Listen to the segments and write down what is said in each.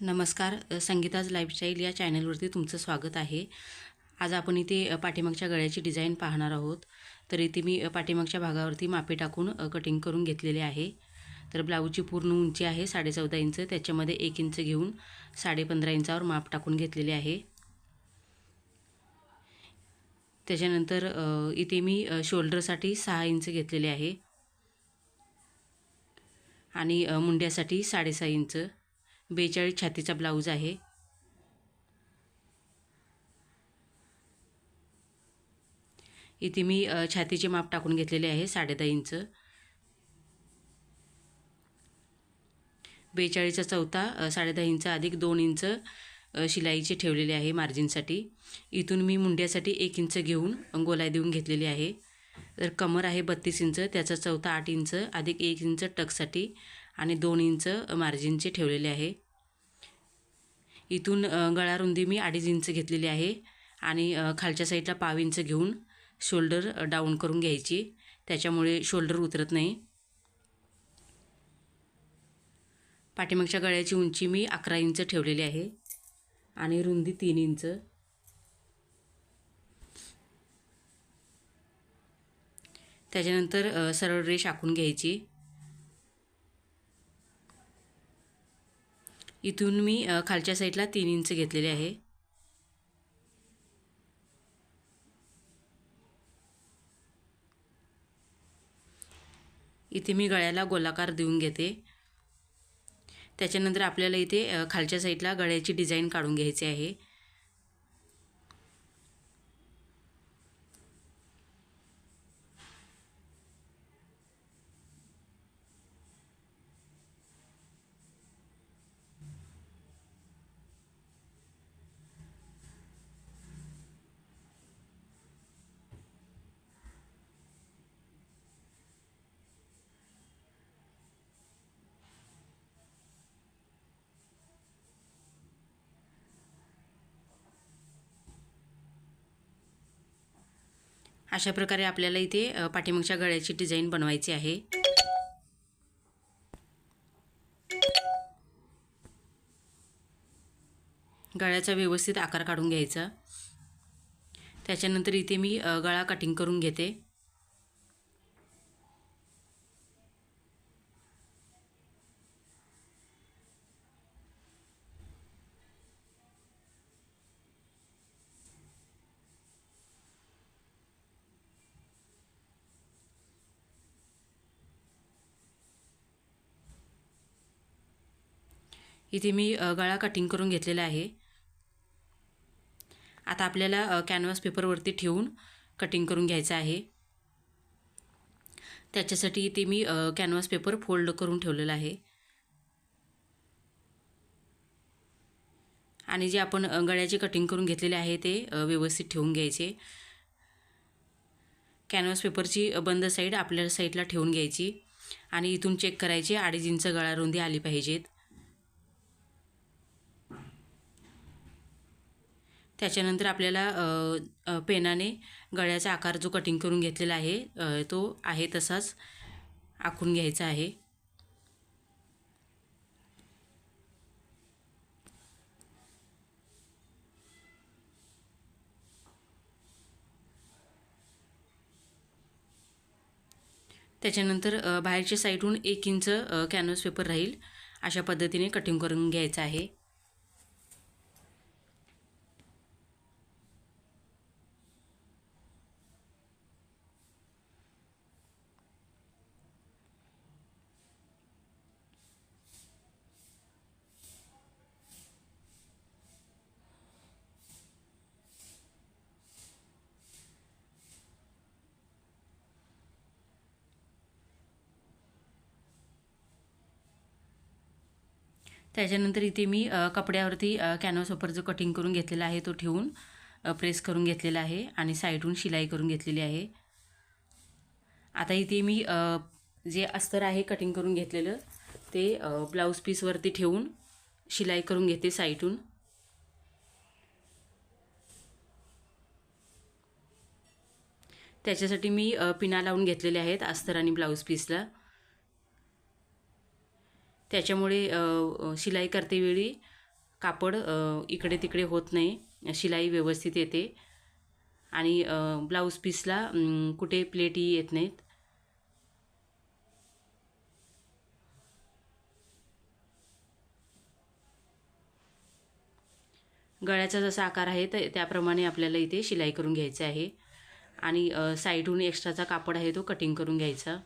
नमस्कार. संगीताज लाईफस्टाईल या चॅनलवरती तुमचं स्वागत आहे. आज आपण इथे पाठीमागच्या गळ्याची डिझाईन पाहणार आहोत. तर इथे मी पाठीमागच्या भागावरती मापे टाकून कटिंग करून घेतलेले आहे. तर ब्लाऊजची पूर्ण उंची आहे 14.5 इंच. त्याच्यामध्ये 1 इंच घेऊन 15.5 इंचावर माप टाकून घेतलेले आहे. त्याच्यानंतर इथे मी शोल्डरसाठी 6 इंच घेतलेले आहे आणि मुंड्यासाठी 6.5 इंच. 42 छातीचा ब्लाऊज आहे. इथे मी छातीचे माप टाकून घेतलेले आहे 10.5 इंच. 42चा चौथा 10.5 इंच अधिक 2 इंच शिलाईचे ठेवलेले आहे मार्जिनसाठी. इथून मी मुंड्यासाठी 1 इंच घेऊन गोलाई देऊन घेतलेली आहे. तर कमर आहे 32 इंच, त्याचा चौथा 8 इंच अधिक 1 इंच टक्ससाठी आणि 2 इंच मार्जिनचे ठेवलेले आहे. इथून गळा रुंदी मी 2.5 इंच घेतलेली आहे आणि खालच्या साईडला पाव इंच घेऊन शोल्डर डाऊन करून घ्यायची, त्याच्यामुळे शोल्डर उतरत नाही. पाठीमागच्या गळ्याची उंची मी 11 इंच ठेवलेली आहे आणि रुंदी 3 इंच. त्याच्यानंतर सरळ रेष आखून घ्यायची. इथून मी खालच्या साईडला 3 इंच घेतलेले आहे. इथे मी गळ्याला गोलाकार देऊन घेते. त्याच्यानंतर आपल्याला इथे खालच्या साईडला गळ्याची डिझाईन काढून घ्यायची आहे. अशा प्रकारे आपल्याला इथे पाठीमागच्या गळ्याची डिझाईन बनवायची आहे. गळ्याचा व्यवस्थित आकार काढून घ्यायचा. त्याच्यानंतर इथे मी गळा कटिंग करून घेते. इथे मी गळा कटिंग करून घेतलेला आहे. आता आपल्याला कॅनव्हास पेपरवरती ठेवून कटिंग करून घ्यायचं आहे. त्याच्यासाठी इथे मी कॅनव्हास पेपर फोल्ड करून ठेवलेला आहे आणि जे आपण गळ्याचे कटिंग करून घेतलेले आहे ते व्यवस्थित ठेवून घ्यायचे. कॅनव्हास पेपरची बंद साईड आपल्या साईडला ठेवून घ्यायची आणि इथून चेक करायचे 2.5 इंच गळा रुंदी आली पाहिजेत. त्याच्यानंतर आपल्याला पेनाने गळ्याचा आकार जो कटिंग करून घेतलेला आहे तो आहे तसाच आखून घ्यायचा आहे. त्याच्यानंतर बाहेरच्या साईडहून 1 इंच कॅनव्हास पेपर राहील अशा पद्धतीने कटिंग करून घ्यायचं आहे. त्याच्यानंतर इथे मी कपड्यावरती कॅनव्हास पेपर जो कटिंग करून घेतलेला आहे तो ठेवून प्रेस करून घेतलेला आहे आणि साईडहून शिलाई करून घेतलेली आहे. आता इथे मी जे अस्तर आहे कटिंग करून घेतलेलं ते ब्लाऊज पीसवरती ठेवून शिलाई करून घेते साईडहून. त्याच्यासाठी मी पिना लावून घेतलेले आहेत अस्तर आणि ब्लाऊज पीसला. त्याच्यामुळे शिलाई करतेवेळी कापड इकडे तिकडे होत नाही, शिलाई व्यवस्थित येते आणि ब्लाऊज पीसला कुठे प्लेटही येत नाहीत. गळ्याचा जसा आकार आहे त्याप्रमाणे आपल्याला इथे शिलाई करून घ्यायची आहे आणि साईडहून एक्स्ट्राचा कापड आहे तो कटिंग करून घ्यायचा.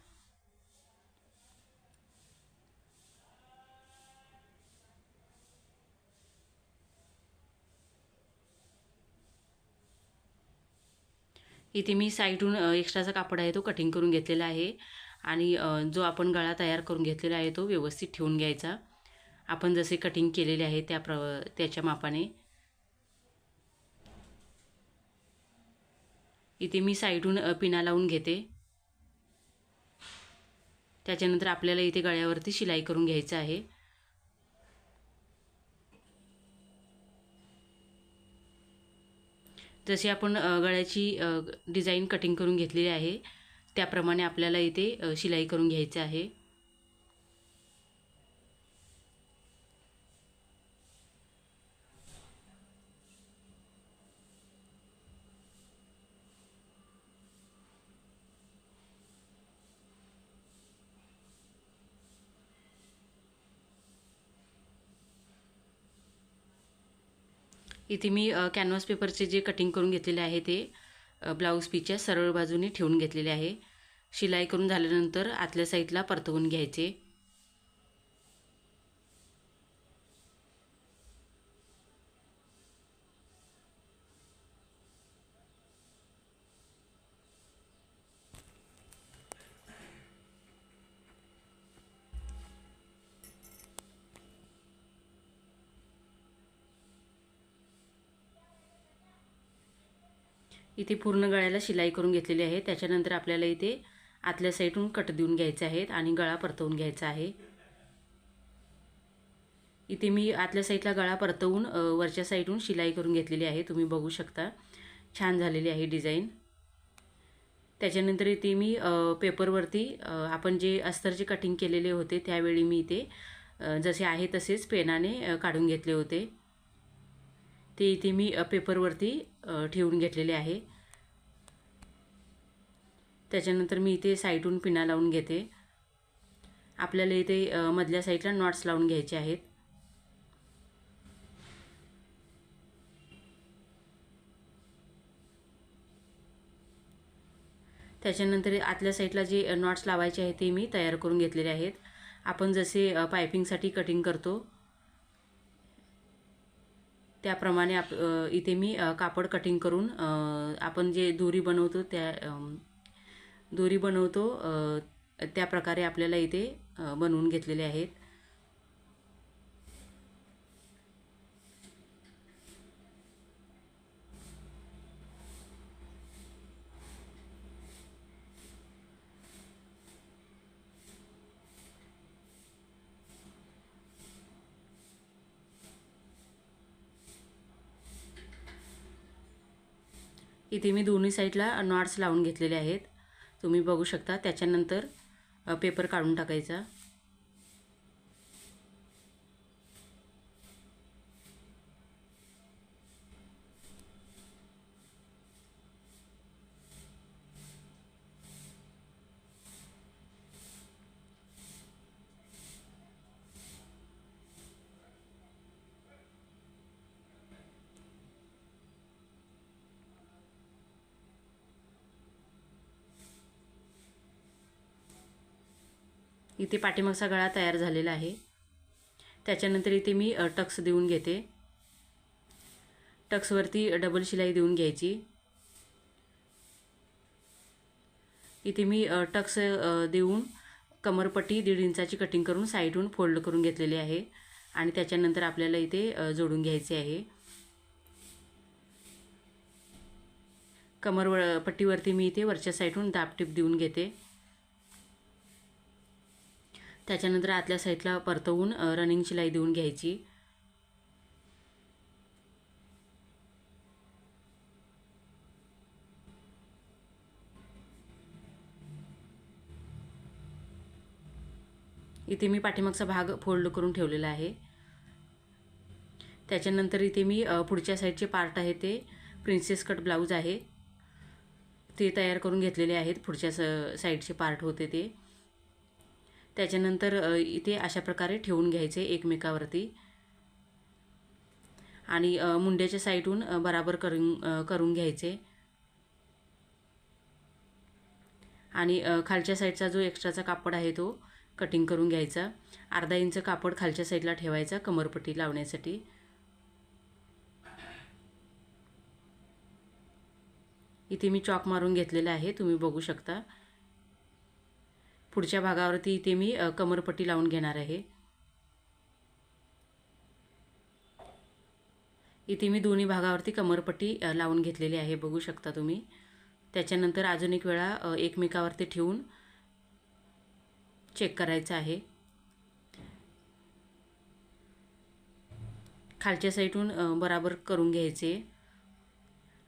इथे मी साईडहून एक्स्ट्राचा कापड आहे तो कटिंग करून घेतलेला आहे आणि जो आपण गळा तयार करून घेतलेला आहे तो व्यवस्थित ठेवून घ्यायचा. आपण जसे कटिंग केलेले आहे त्याच्या मापाने. इथे मी साईडहून पिना लावून घेते. त्याच्यानंतर आपल्याला इथे गळ्यावरती शिलाई करून घ्यायचं आहे. जशी आपण गळ्याची डिझाईन कटिंग करून घेतलेली आहे त्याप्रमाणे आपल्याला इथे शिलाई करून घ्यायचं आहे. इथे मी कॅनव्हास पेपरचे जे कटिंग करून घेतलेले आहे ते ब्लाऊज पीसच्या सरळ बाजूने ठेवून घेतलेले आहे. शिलाई करून झाल्यानंतर आतल्या साईडला परतवून घ्यायचे. इथे पूर्ण गळ्याला शिलाई करून घेतलेली आहे. त्याच्यानंतर आपल्याला इथे आतल्या साईडून कट देऊन घ्यायचे आहेत आणि गळा परतवून घ्यायचा आहे. इथे मी आतल्या साईडला गळा परतवून वरच्या साईडून शिलाई करून घेतलेली आहे. तुम्ही बघू शकता छान झालेली आहे डिझाईन. त्याच्यानंतर इथे मी पेपरवरती आपण जे अस्तरचे कटिंग केलेले होते त्यावेळी मी इथे जसे आहे तसेच पेनाने काढून घेतले होते. ते इथे मी पेपरवरती ठेवून घेतलेले आहे. त्याच्यानंतर मी इथे साईडून पिना लावून घेते. आपल्याला इथे मधल्या साईडला नॉट्स लावून घ्यायचे आहेत. त्याच्यानंतर आतल्या साईडला जे नॉट्स लावायचे आहेत ते मी तयार करून घेतलेले आहेत. आपण जसे पायपिंगसाठी कटिंग करतो त्याप्रमाणे इथे मी कापड कटिंग करून आपण जे दोरी बनवतो त्या प्रकारे आपल्याला इथे बनवून घेतलेले आहेत. इथे मी दोन्ही साईडला नॉट्स लावून घेतलेले आहेत. तुम्ही बघू शकता. त्याच्यानंतर पेपर काढून टाकायचा. इथे पाठीमागचा गळा तयार झालेला आहे. त्याच्यानंतर इथे मी टक्स देऊन घेते. टक्सवरती डबल शिलाई देऊन घ्यायची. इथे मी टक्स देऊन कमरपट्टी 1.5 इंचाची कटिंग करून साईडहून फोल्ड करून घेतलेली आहे आणि त्याच्यानंतर आपल्याला इथे जोडून घ्यायचे आहे. पट्टीवरती मी इथे वरच्या साईडहून दाबटीप देऊन घेते. त्याच्यानंतर आतल्या साईडला परतवून रनिंग शिलाई देऊन घ्यायची. इथे मी पाठीमागचा भाग फोल्ड करून ठेवलेला आहे. त्याच्यानंतर इथे मी पुढच्या साईडचे पार्ट आहे ते प्रिन्सेस कट ब्लाऊज आहे ते तयार करून घेतलेले आहेत. पुढच्या साईडचे पार्ट होते ते. त्याच्यानंतर इथे अशा प्रकारे ठेवून घ्यायचे एकमेकावरती आणि मुंड्याच्या साईडून बराबर करून घ्यायचे आणि खालच्या साईडचा जो एक्स्ट्राचा कापड आहे तो कटिंग करून घ्यायचा. अर्धा इंच कापड खालच्या साईडला ठेवायचा कमरपट्टी लावण्यासाठी. इथे मी चॉक मारून घेतलेला आहे, तुम्ही बघू शकता. पुढच्या भागावरती इथे मी कमरपट्टी लावून घेणार आहे. इथे मी दोन्ही भागावरती कमरपट्टी लावून घेतलेली आहे, बघू शकता तुम्ही. त्याच्यानंतर अजून एक वेळा एकमेकावरती ठेवून चेक करायचं आहे. खालच्या साईडून बराबर करून घ्यायचे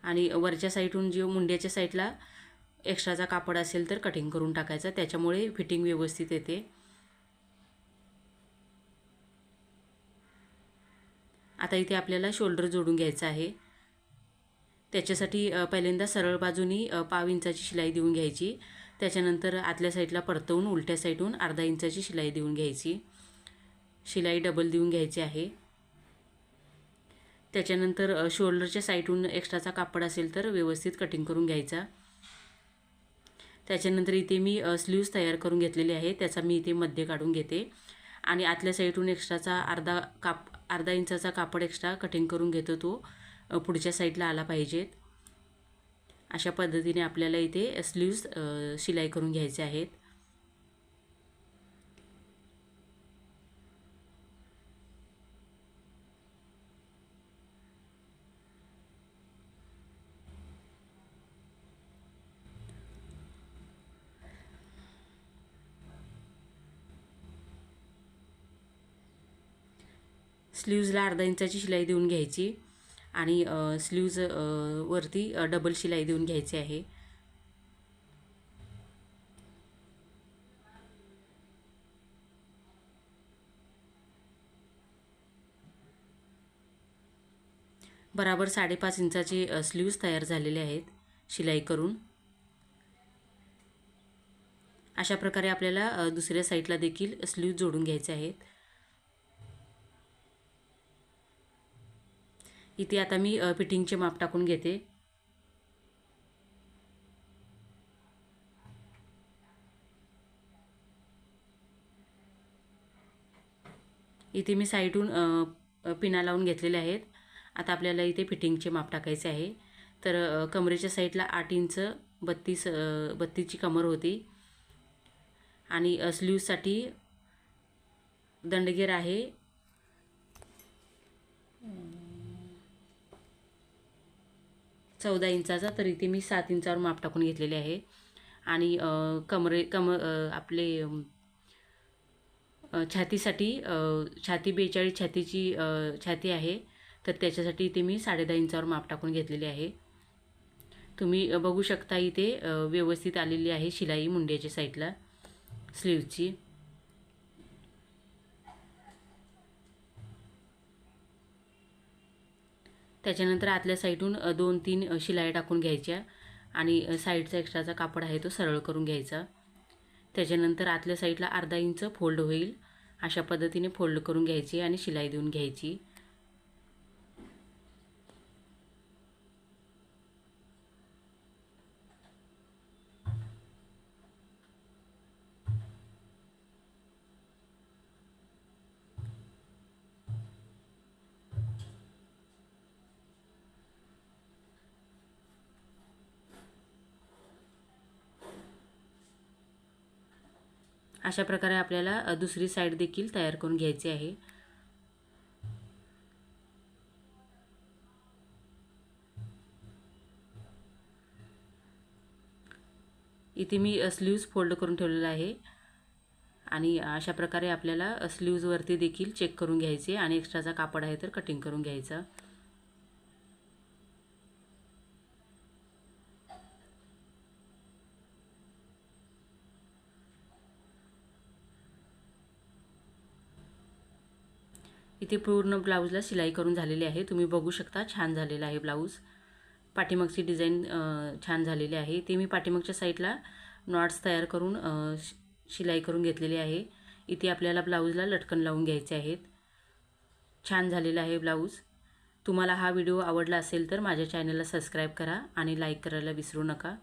आणि वरच्या साईडून जो मुंड्याच्या साईडला एक्स्ट्राचा कापड असेल तर कटिंग करून टाकायचा, त्याच्यामुळे फिटिंग व्यवस्थित येते. आता इथे आपल्याला शोल्डर जोडून घ्यायचा आहे. त्याच्यासाठी पहिल्यांदा सरळ बाजूनी पाव इंचाची शिलाई देऊन घ्यायची. त्याच्यानंतर आतल्या साईडला परतवून उलट्या साईडून अर्धा इंचाची शिलाई देऊन घ्यायची. शिलाई डबल देऊन घ्यायची आहे. त्याच्यानंतर शोल्डरच्या साईडून एक्स्ट्राचा कापड असेल तर व्यवस्थित कटिंग करून घ्यायचा. त्याच्यानंतर इथे मी स्लीव्ज तयार करून घेतलेले आहे, त्याचा मी इथे मध्य काढून घेते आणि आतल्या साईडून एक्स्ट्राचा अर्धा इंचाचा कापड एक्स्ट्रा कटिंग करून घेतो. तो पुढच्या साईडला आला पाहिजेत. अशा पद्धतीने आपल्याला इथे स्लीव्ज शिलाई करून घ्यायचे आहेत. स्लीव्जला अर्धा इंचाची शिलाई देऊन घ्यायची आणि स्लीव्ज वरती डबल शिलाई देऊन घ्यायची आहे. बराबर 5.5 इंचाचे स्लीव्ज तयार झालेले आहेत शिलाई करून. अशा प्रकारे आपल्याला दुसऱ्या साईडला देखील स्लीव्ज जोडून घ्यायचे आहेत. इथे आता मी फिटिंगचे माप टाकून घेते. इथे मी साईडून पिना लावून घेतलेले आहेत. आता आपल्याला इथे फिटिंगचे माप टाकायचे आहे. तर कमरेच्या साईडला 8 इंच 32ची कमर होती आणि स्लीव्जसाठी दंडगेर आहे 14 इंचाचा. तर इथे मी 7 इंचावर माप टाकून घेतलेले आहे आणि आपले छातीसाठी छाती 42 छातीची छाती आहे, तर त्याच्यासाठी इथे मी 10.5 इंचावर माप टाकून घेतलेले आहे. तुम्ही बघू शकता इथे व्यवस्थित आलेली आहे शिलाई मुंड्याच्या साईडला स्लीव्जची. त्याच्यानंतर आतल्या साईडून 2-3 शिलाई टाकून घ्यायच्या आणि साईडचा एक्स्ट्राचा कापड आहे तो सरळ करून घ्यायचा. त्याच्यानंतर आतल्या साईडला अर्धा इंच फोल्ड होईल अशा पद्धतीने फोल्ड करून घ्यायची आणि शिलाई देऊन घ्यायची. अशा प्रकारे आपल्याला दुसरी साईड देखील तयार करून घ्यायची आहे. इथे मी स्लीव्ज फोल्ड करून ठेवलेला आहे आणि अशा प्रकारे आपल्याला स्लीव्जवरती देखील चेक करून घ्यायचे आणि एक्स्ट्राचा कापड आहे तर कटिंग करून घ्यायचा. इथे पूर्ण ब्लाऊजला शिलाई करून झालेली आहे. तुम्ही बघू शकता छान झालेला आहे ब्लाऊज. पाठीमागची डिझाईन छान झालेली आहे. ते मी पाठीमागच्या साईडला नॉट्स तयार करून शिलाई करून घेतलेली आहे. इथे आपल्याला ब्लाऊजला लटकन लावून घ्यायचे आहेत. छान झालेला आहे ब्लाऊज. तुम्हाला हा व्हिडिओ आवडला असेल तर माझ्या चॅनलला सबस्क्राईब करा आणि लाईक करायला विसरू नका.